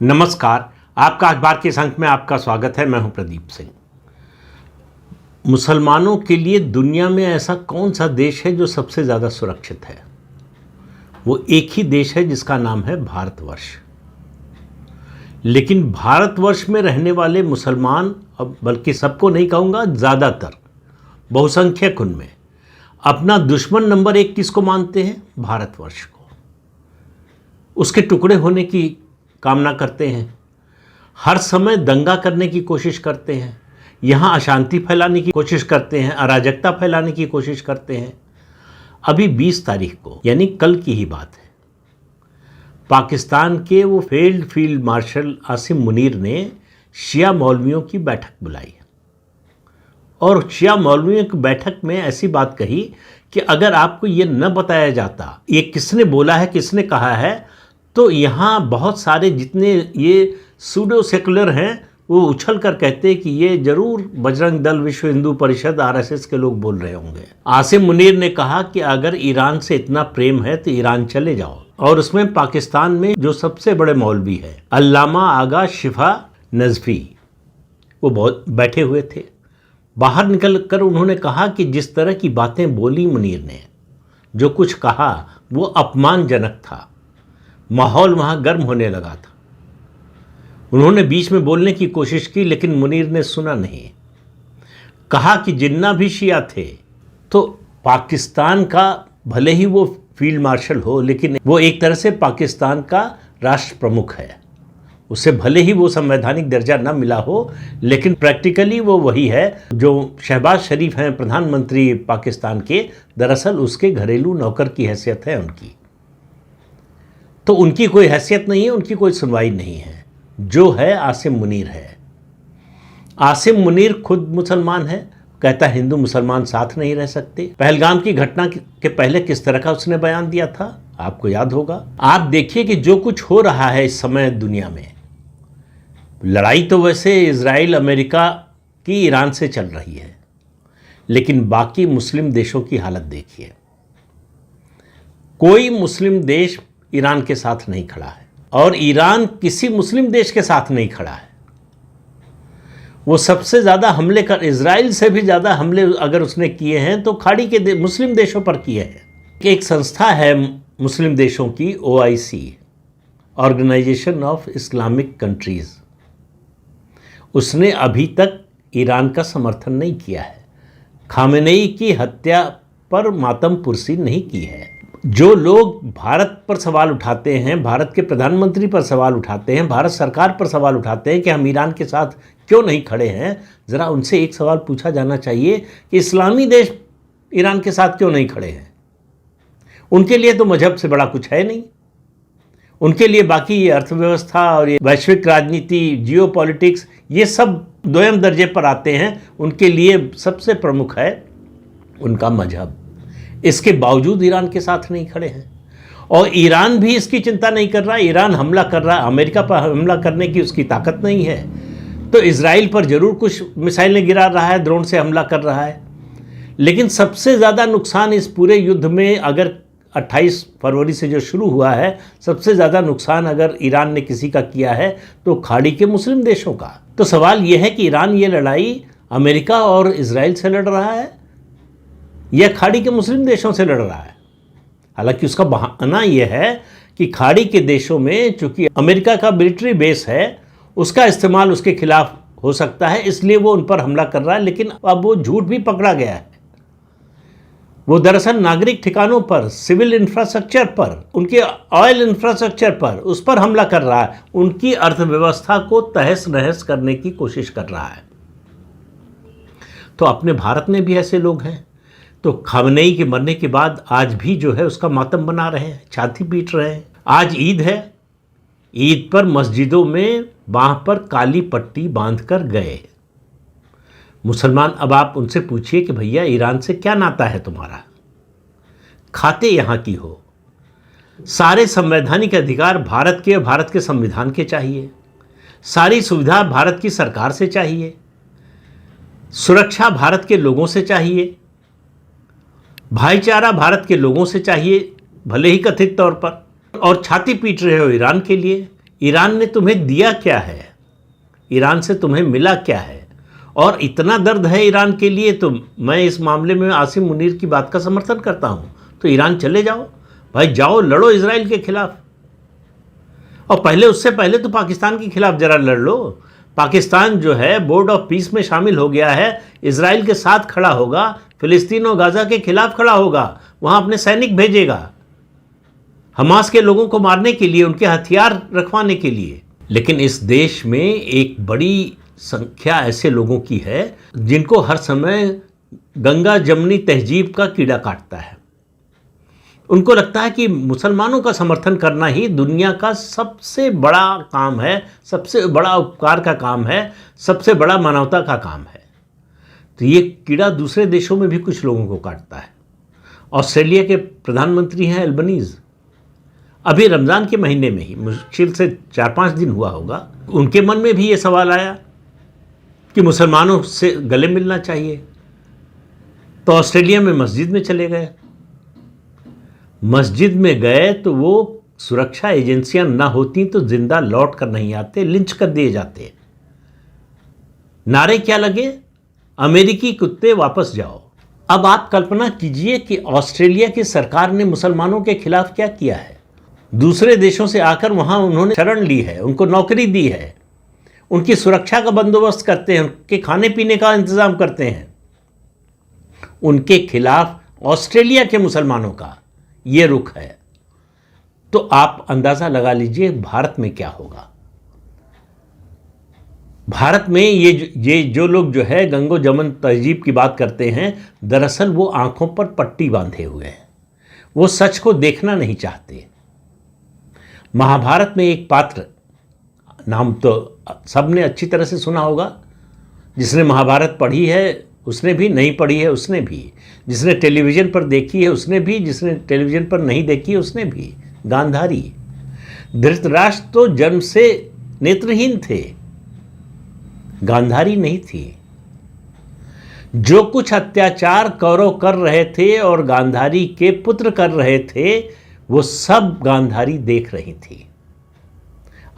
नमस्कार। आपका अखबार के इस अंक में आपका स्वागत है। मैं हूं प्रदीप सिंह। मुसलमानों के लिए दुनिया में ऐसा कौन सा देश है जो सबसे ज़्यादा सुरक्षित है? वो एक ही देश है जिसका नाम है भारतवर्ष। लेकिन भारतवर्ष में रहने वाले मुसलमान, अब बल्कि सबको नहीं कहूँगा, ज़्यादातर बहुसंख्यक उनमें अपना दुश्मन नंबर एक किसको मानते हैं? भारतवर्ष को। उसके टुकड़े होने की कामना करते हैं, हर समय दंगा करने की कोशिश करते हैं, यहाँ अशांति फैलाने की कोशिश करते हैं, अराजकता फैलाने की कोशिश करते हैं। अभी 20 तारीख को, यानी कल की ही बात है, पाकिस्तान के वो फील्ड मार्शल आसिम मुनीर ने शिया मौलवियों की बैठक बुलाई और शिया मौलवियों की बैठक में ऐसी बात कही कि अगर आपको ये न बताया जाता ये किसने बोला है, किसने कहा है, तो यहाँ बहुत सारे जितने ये सूडो सेकुलर हैं वो उछल कर कहते हैं कि ये जरूर बजरंग दल, विश्व हिंदू परिषद, आरएसएस के लोग बोल रहे होंगे। आसिम मुनीर ने कहा कि अगर ईरान से इतना प्रेम है तो ईरान चले जाओ। और उसमें पाकिस्तान में जो सबसे बड़े मौलवी है अल्लामा आगा शिफा नजफी, वो बहुत बैठे हुए थे। बाहर निकल कर उन्होंने कहा कि जिस तरह की बातें बोली मुनीर ने, जो कुछ कहा वो अपमानजनक था। माहौल वहाँ गर्म होने लगा था। उन्होंने बीच में बोलने की कोशिश की लेकिन मुनीर ने सुना नहीं। कहा कि जिन्ना भी शिया थे तो पाकिस्तान का, भले ही वो फील्ड मार्शल हो, लेकिन वो एक तरह से पाकिस्तान का राष्ट्र प्रमुख है। उसे भले ही वो संवैधानिक दर्जा न मिला हो, लेकिन प्रैक्टिकली वो वही है जो शहबाज शरीफ हैं प्रधानमंत्री पाकिस्तान के, दरअसल उसके घरेलू नौकर की हैसियत है उनकी। तो उनकी कोई हैसियत नहीं है, उनकी कोई सुनवाई नहीं है। जो है आसिम मुनीर है। आसिम मुनीर खुद मुसलमान है, कहता है हिंदू मुसलमान साथ नहीं रह सकते। पहलगाम की घटना के पहले किस तरह का उसने बयान दिया था आपको याद होगा। आप देखिए कि जो कुछ हो रहा है इस समय दुनिया में, लड़ाई तो वैसे इजराइल अमेरिका की ईरान से चल रही है, लेकिन बाकी मुस्लिम देशों की हालत देखिए। कोई मुस्लिम देश ईरान के साथ नहीं खड़ा है और ईरान किसी मुस्लिम देश के साथ नहीं खड़ा है। वो सबसे ज़्यादा हमले कर, इजराइल से भी ज़्यादा हमले अगर उसने किए हैं तो खाड़ी के मुस्लिम देशों पर किए हैं। एक संस्था है मुस्लिम देशों की, OIC, organisation of Islamic countries, उसने अभी तक ईरान का समर्थन नहीं किया है। खामेनेई की हत्या पर मातम पुरसी नहीं की है। जो लोग भारत पर सवाल उठाते हैं, भारत के प्रधानमंत्री पर सवाल उठाते हैं, भारत सरकार पर सवाल उठाते हैं कि हम ईरान के साथ क्यों नहीं खड़े हैं, ज़रा उनसे एक सवाल पूछा जाना चाहिए कि इस्लामी देश ईरान के साथ क्यों नहीं खड़े हैं। उनके लिए तो मजहब से बड़ा कुछ है नहीं। उनके लिए बाकी ये अर्थव्यवस्था और ये वैश्विक राजनीति, जियोपॉलिटिक्स, ये सब दोयम दर्जे पर आते हैं। उनके लिए सबसे प्रमुख है उनका मजहब। इसके बावजूद ईरान के साथ नहीं खड़े हैं और ईरान भी इसकी चिंता नहीं कर रहा। ईरान हमला कर रहा है, अमेरिका पर हमला करने की उसकी ताकत नहीं है, तो इजराइल पर जरूर कुछ मिसाइलें गिरा रहा है, ड्रोन से हमला कर रहा है। लेकिन सबसे ज़्यादा नुकसान इस पूरे युद्ध में, अगर 28 फरवरी से जो शुरू हुआ है, सबसे ज़्यादा नुकसान अगर ईरान ने किसी का किया है तो खाड़ी के मुस्लिम देशों का। तो सवाल यह है कि ईरान ये लड़ाई अमेरिका और इजराइल से लड़ रहा है यह खाड़ी के मुस्लिम देशों से लड़ रहा है। हालांकि उसका बहाना यह है कि खाड़ी के देशों में चूंकि अमेरिका का मिलिट्री बेस है, उसका इस्तेमाल उसके खिलाफ हो सकता है, इसलिए वो उन पर हमला कर रहा है। लेकिन अब वो झूठ भी पकड़ा गया है। वो दरअसल नागरिक ठिकानों पर, सिविल इंफ्रास्ट्रक्चर पर, उनके ऑयल इंफ्रास्ट्रक्चर पर, उस पर हमला कर रहा है। उनकी अर्थव्यवस्था को तहस नहस करने की कोशिश कर रहा है। तो अपने भारत में भी ऐसे लोग हैं। तो खामेनेई के मरने के बाद आज भी जो है उसका मातम बना रहे हैं, छाती पीट रहे हैं। आज ईद है, ईद पर मस्जिदों में बांह पर काली पट्टी बांधकर गए मुसलमान। अब आप उनसे पूछिए कि भैया ईरान से क्या नाता है तुम्हारा, खाते यहाँ की हो। सारे संवैधानिक अधिकार भारत के, भारत के संविधान के चाहिए। सारी सुविधा भारत की सरकार से चाहिए। सुरक्षा भारत के लोगों से चाहिए। भाईचारा भारत के लोगों से चाहिए, भले ही कथित तौर पर। और छाती पीट रहे हो ईरान के लिए। ईरान ने तुम्हें दिया क्या है, ईरान से तुम्हें मिला क्या है, और इतना दर्द है ईरान के लिए, तो मैं इस मामले में आसिम मुनीर की बात का समर्थन करता हूँ। तो ईरान चले जाओ भाई, जाओ लड़ो इजराइल के खिलाफ, और पहले उससे पहले तो पाकिस्तान के खिलाफ जरा लड़ लो। पाकिस्तान जो है बोर्ड ऑफ पीस में शामिल हो गया है, इजराइल के साथ खड़ा होगा, फिलिस्तीन और गाज़ा के खिलाफ खड़ा होगा, वहाँ अपने सैनिक भेजेगा हमास के लोगों को मारने के लिए, उनके हथियार रखवाने के लिए। लेकिन इस देश में एक बड़ी संख्या ऐसे लोगों की है जिनको हर समय गंगा जमनी तहजीब का कीड़ा काटता है। उनको लगता है कि मुसलमानों का समर्थन करना ही दुनिया का सबसे बड़ा काम है, सबसे बड़ा उपकार का काम है, सबसे बड़ा मानवता का काम है। तो ये कीड़ा दूसरे देशों में भी कुछ लोगों को काटता है। ऑस्ट्रेलिया के प्रधानमंत्री हैं एल्बनीज़, अभी रमज़ान के महीने में ही, मुश्किल से 4-5 दिन हुआ होगा, उनके मन में भी ये सवाल आया कि मुसलमानों से गले मिलना चाहिए। तो ऑस्ट्रेलिया में मस्जिद में चले गए। मस्जिद में गए तो वो सुरक्षा एजेंसियां ना होती तो जिंदा लौट कर नहीं आते, लिंच कर दिए जाते। नारे क्या लगे, अमेरिकी कुत्ते वापस जाओ। अब आप कल्पना कीजिए कि ऑस्ट्रेलिया की सरकार ने मुसलमानों के खिलाफ क्या किया है। दूसरे देशों से आकर वहां उन्होंने शरण ली है, उनको नौकरी दी है, उनकी सुरक्षा का बंदोबस्त करते हैं, उनके खाने पीने का इंतजाम करते हैं। उनके खिलाफ ऑस्ट्रेलिया के मुसलमानों का ये रुख है। तो आप अंदाजा लगा लीजिए भारत में क्या होगा। भारत में ये जो लोग जो है गंगो जमन तहजीब की बात करते हैं, दरअसल वो आंखों पर पट्टी बांधे हुए हैं, वो सच को देखना नहीं चाहते। महाभारत में एक पात्र, नाम तो सबने अच्छी तरह से सुना होगा, जिसने महाभारत पढ़ी है उसने भी, नहीं पढ़ी है उसने भी, जिसने टेलीविज़न पर देखी है उसने भी, जिसने टेलीविज़न पर नहीं देखी है उसने भी, गांधारी। धृतराष्ट्र तो जन्म से नेत्रहीन थे, गांधारी नहीं थी। जो कुछ अत्याचार कौरव कर रहे थे और गांधारी के पुत्र कर रहे थे, वो सब गांधारी देख रही थी।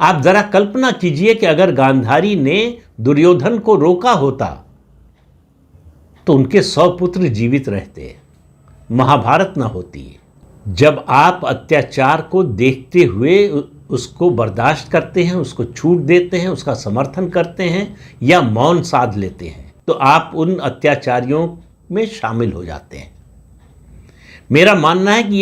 आप जरा कल्पना कीजिए कि अगर गांधारी ने दुर्योधन को रोका होता तो उनके 100 पुत्र जीवित रहते, महाभारत ना होती। जब आप अत्याचार को देखते हुए उसको बर्दाश्त करते हैं, उसको छूट देते हैं, उसका समर्थन करते हैं या मौन साध लेते हैं, तो आप उन अत्याचारियों में शामिल हो जाते हैं। मेरा मानना है कि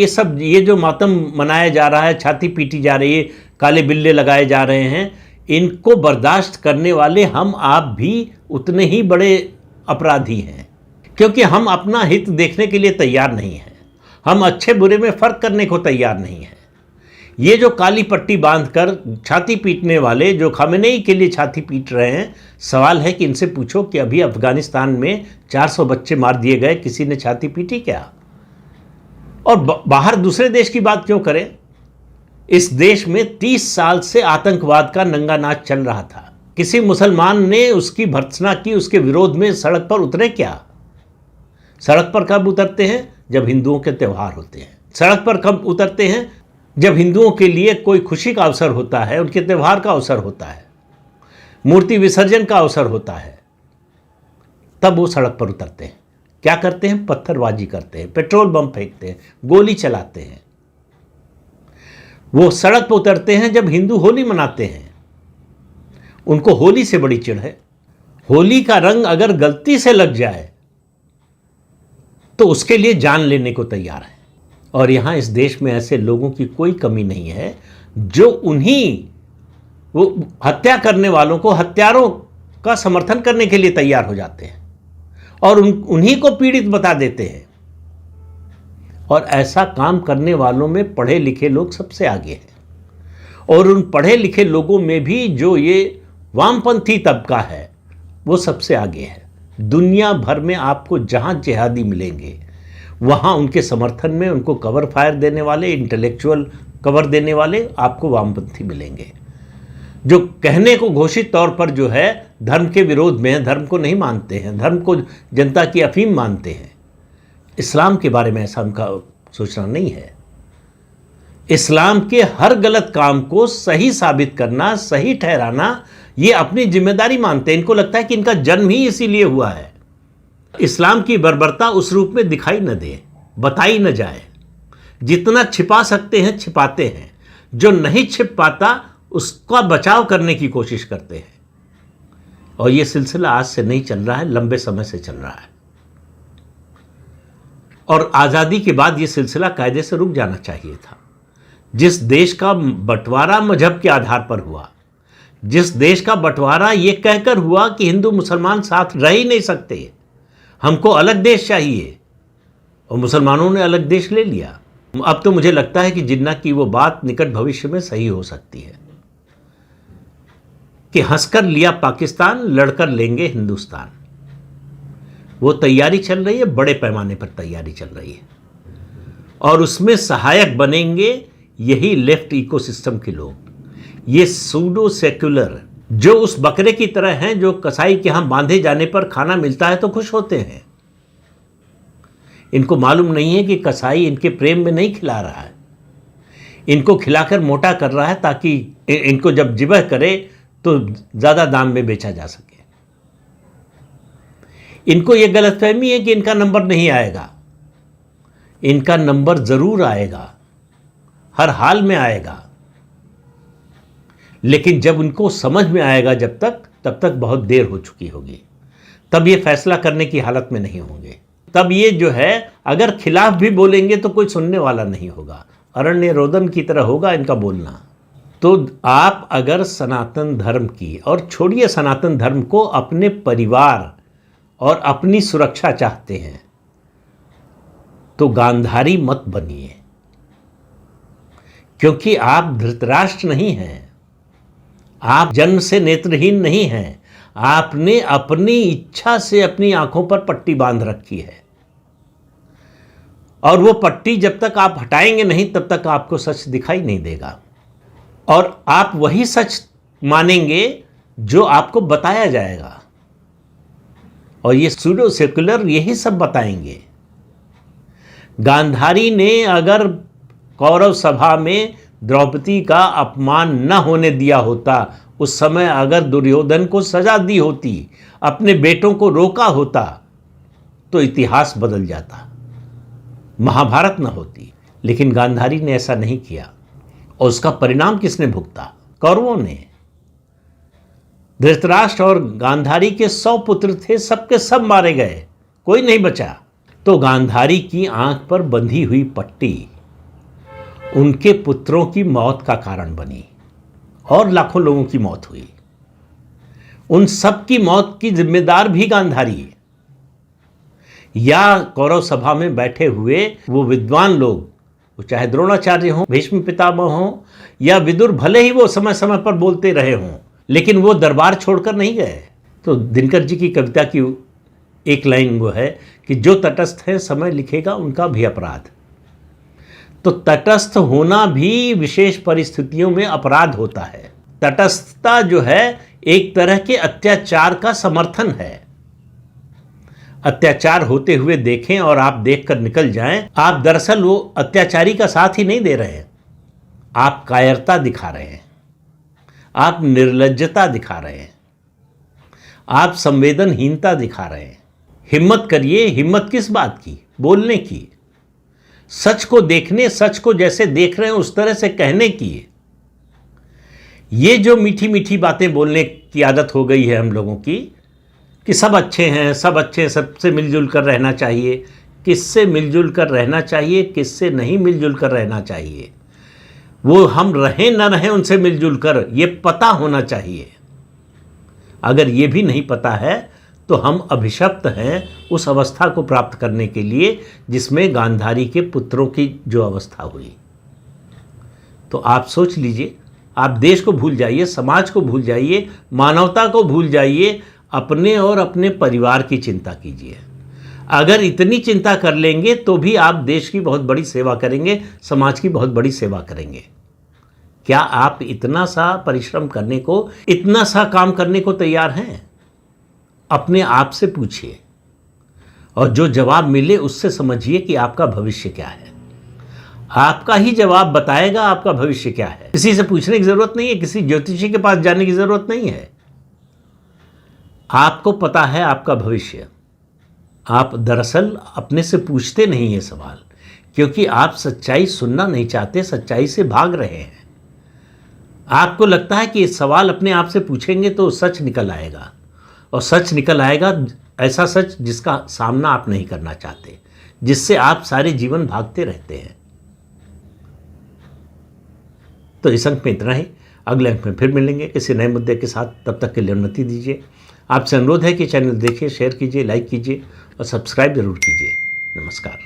ये जो मातम मनाया जा रहा है, छाती पीटी जा रही है, काले बिल्ले लगाए जा रहे हैं, इनको बर्दाश्त करने वाले हम आप भी उतने ही बड़े अपराधी हैं, क्योंकि हम अपना हित देखने के लिए तैयार नहीं हैं, हम अच्छे बुरे में फ़र्क करने को तैयार नहीं हैं। ये जो काली पट्टी बांधकर छाती पीटने वाले, जो खामेनेई के लिए छाती पीट रहे हैं, सवाल है कि इनसे पूछो कि अभी अफगानिस्तान में 400 बच्चे मार दिए गए, किसी ने छाती पीटी क्या? और बाहर दूसरे देश की बात क्यों करें? इस देश में 30 साल से आतंकवाद का नंगा नाच चल रहा था। किसी मुसलमान ने उसकी भर्त्सना की, उसके विरोध में सड़क पर उतरे क्या? सड़क पर कब उतरते हैं? जब हिंदुओं के त्यौहार होते हैं। सड़क पर कब उतरते हैं? जब हिंदुओं के लिए कोई खुशी का अवसर होता है, उनके त्यौहार का अवसर होता है, मूर्ति विसर्जन का अवसर होता है, तब वो सड़क पर उतरते हैं। क्या करते हैं? पत्थरबाजी करते हैं, पेट्रोल बम फेंकते हैं, गोली चलाते हैं। वो सड़क पर उतरते हैं जब हिंदू होली मनाते हैं। उनको होली से बड़ी चिढ़ है। होली का रंग अगर गलती से लग जाए तो उसके लिए जान लेने को तैयार है। और यहां इस देश में ऐसे लोगों की कोई कमी नहीं है जो वो हत्या करने वालों को, हत्यारों का समर्थन करने के लिए तैयार हो जाते हैं और उन्हीं को पीड़ित बता देते हैं। और ऐसा काम करने वालों में पढ़े लिखे लोग सबसे आगे हैं। और उन पढ़े लिखे लोगों में भी जो ये वामपंथी तबका है वो सबसे आगे है। दुनिया भर में आपको जहां जिहादी मिलेंगे वहां उनके समर्थन में उनको कवर फायर देने वाले, इंटेलेक्चुअल कवर देने वाले आपको वामपंथी मिलेंगे, जो कहने को घोषित तौर पर जो है धर्म के विरोध में है, धर्म को नहीं मानते हैं, धर्म को जनता की अफीम मानते हैं। इस्लाम के बारे में ऐसा उनका सोचना नहीं है। इस्लाम के हर गलत काम को सही साबित करना, सही ठहराना, ये अपनी जिम्मेदारी मानते हैं। इनको लगता है कि इनका जन्म ही इसीलिए हुआ है। इस्लाम की बर्बरता उस रूप में दिखाई न दे, बताई न जाए। जितना छिपा सकते हैं छिपाते हैं, जो नहीं छिप पाता उसका बचाव करने की कोशिश करते हैं। और ये सिलसिला आज से नहीं चल रहा है, लंबे समय से चल रहा है। और आज़ादी के बाद ये सिलसिला कायदे से रुक जाना चाहिए था। जिस देश का बंटवारा मजहब के आधार पर हुआ, जिस देश का बंटवारा ये कहकर हुआ कि हिंदू मुसलमान साथ रह ही नहीं सकते, हमको अलग देश चाहिए, और मुसलमानों ने अलग देश ले लिया। अब तो मुझे लगता है कि जिन्ना की वो बात निकट भविष्य में सही हो सकती है कि हंसकर लिया पाकिस्तान, लड़कर लेंगे हिंदुस्तान। वो तैयारी चल रही है, बड़े पैमाने पर तैयारी चल रही है, और उसमें सहायक बनेंगे यही लेफ्ट इकोसिस्टम के लोग, ये सूडो सेक्युलर, जो उस बकरे की तरह हैं जो कसाई के यहां बांधे जाने पर खाना मिलता है तो खुश होते हैं। इनको मालूम नहीं है कि कसाई इनके प्रेम में नहीं खिला रहा है, इनको खिलाकर मोटा कर रहा है ताकि इनको जब जिबह करे तो ज़्यादा दाम में बेचा जा सके। इनको यह गलतफहमी है कि इनका नंबर नहीं आएगा। इनका नंबर ज़रूर आएगा, हर हाल में आएगा, लेकिन जब उनको समझ में आएगा तब तक बहुत देर हो चुकी होगी। तब ये फैसला करने की हालत में नहीं होंगे। तब ये जो है अगर खिलाफ भी बोलेंगे तो कोई सुनने वाला नहीं होगा, अरण्य रोदन की तरह होगा इनका बोलना। तो आप अगर सनातन धर्म की, और छोड़िए सनातन धर्म को, अपने परिवार और अपनी सुरक्षा चाहते हैं तो गांधारी मत बनिए, क्योंकि आप धृतराष्ट्र नहीं हैं, आप जन्म से नेत्रहीन नहीं हैं। आपने अपनी इच्छा से अपनी आंखों पर पट्टी बांध रखी है, और वो पट्टी जब तक आप हटाएंगे नहीं तब तक आपको सच दिखाई नहीं देगा, और आप वही सच मानेंगे जो आपको बताया जाएगा। और ये सूडो सेक्युलर यही सब बताएंगे। गांधारी ने अगर कौरव सभा में द्रौपदी का अपमान न होने दिया होता, उस समय अगर दुर्योधन को सजा दी होती, अपने बेटों को रोका होता, तो इतिहास बदल जाता, महाभारत न होती। लेकिन गांधारी ने ऐसा नहीं किया, और उसका परिणाम किसने भुगता? कौरवों ने। धृतराष्ट्र और गांधारी के 100 पुत्र थे, सबके सब मारे गए, कोई नहीं बचा। तो गांधारी की आंख पर बंधी हुई पट्टी उनके पुत्रों की मौत का कारण बनी, और लाखों लोगों की मौत हुई। उन सब की मौत की जिम्मेदार भी गांधारी है, या कौरव सभा में बैठे हुए वो विद्वान लोग, वो चाहे द्रोणाचार्य हों, भीष्म पितामह हों, या विदुर, भले ही वो समय समय पर बोलते रहे हों, लेकिन वो दरबार छोड़कर नहीं गए। तो दिनकर जी की कविता की एक लाइन वो है कि जो तटस्थ है समय लिखेगा उनका भी अपराध। तो तटस्थ होना भी विशेष परिस्थितियों में अपराध होता है। तटस्थता जो है एक तरह के अत्याचार का समर्थन है। अत्याचार होते हुए देखें और आप देखकर निकल जाएं, आप दरअसल वो अत्याचारी का साथ ही नहीं दे रहे हैं, आप कायरता दिखा रहे हैं, आप निर्लज्जता दिखा रहे हैं, आप संवेदनहीनता दिखा रहे हैं। हिम्मत करिए। हिम्मत किस बात की? बोलने की, सच को देखने, सच को जैसे देख रहे हैं उस तरह से कहने की। ये जो मीठी मीठी बातें बोलने की आदत हो गई है हम लोगों की कि सब अच्छे हैं, सब अच्छे हैं, सबसे मिलजुल कर रहना चाहिए। किससे मिलजुल कर रहना चाहिए, किससे नहीं मिलजुल कर रहना चाहिए, वो हम रहें न रहें उनसे मिलजुल कर, ये पता होना चाहिए। अगर ये भी नहीं पता है तो हम अभिशप्त हैं उस अवस्था को प्राप्त करने के लिए जिसमें गांधारी के पुत्रों की जो अवस्था हुई। तो आप सोच लीजिए, आप देश को भूल जाइए, समाज को भूल जाइए, मानवता को भूल जाइए, अपने और अपने परिवार की चिंता कीजिए। अगर इतनी चिंता कर लेंगे तो भी आप देश की बहुत बड़ी सेवा करेंगे, समाज की बहुत बड़ी सेवा करेंगे। क्या आप इतना सा परिश्रम करने को, इतना सा काम करने को तैयार हैं? अपने आप से पूछिए, और जो जवाब मिले उससे समझिए कि आपका भविष्य क्या है। आपका ही जवाब बताएगा आपका भविष्य क्या है। किसी से पूछने की जरूरत नहीं है, किसी ज्योतिषी के पास जाने की जरूरत नहीं है। आपको पता है आपका भविष्य। आप दरअसल अपने से पूछते नहीं ये सवाल, क्योंकि आप सच्चाई सुनना नहीं चाहते, सच्चाई से भाग रहे हैं। आपको लगता है कि ये सवाल अपने आप से पूछेंगे तो सच निकल आएगा, और सच निकल आएगा ऐसा सच जिसका सामना आप नहीं करना चाहते, जिससे आप सारे जीवन भागते रहते हैं। तो इस अंक में इतना ही। अगले अंक में फिर मिलेंगे किसी नए मुद्दे के साथ। तब तक के लिए उन्नति दीजिए। आपसे अनुरोध है कि चैनल देखिए, शेयर कीजिए, लाइक कीजिए और सब्सक्राइब जरूर कीजिए। नमस्कार।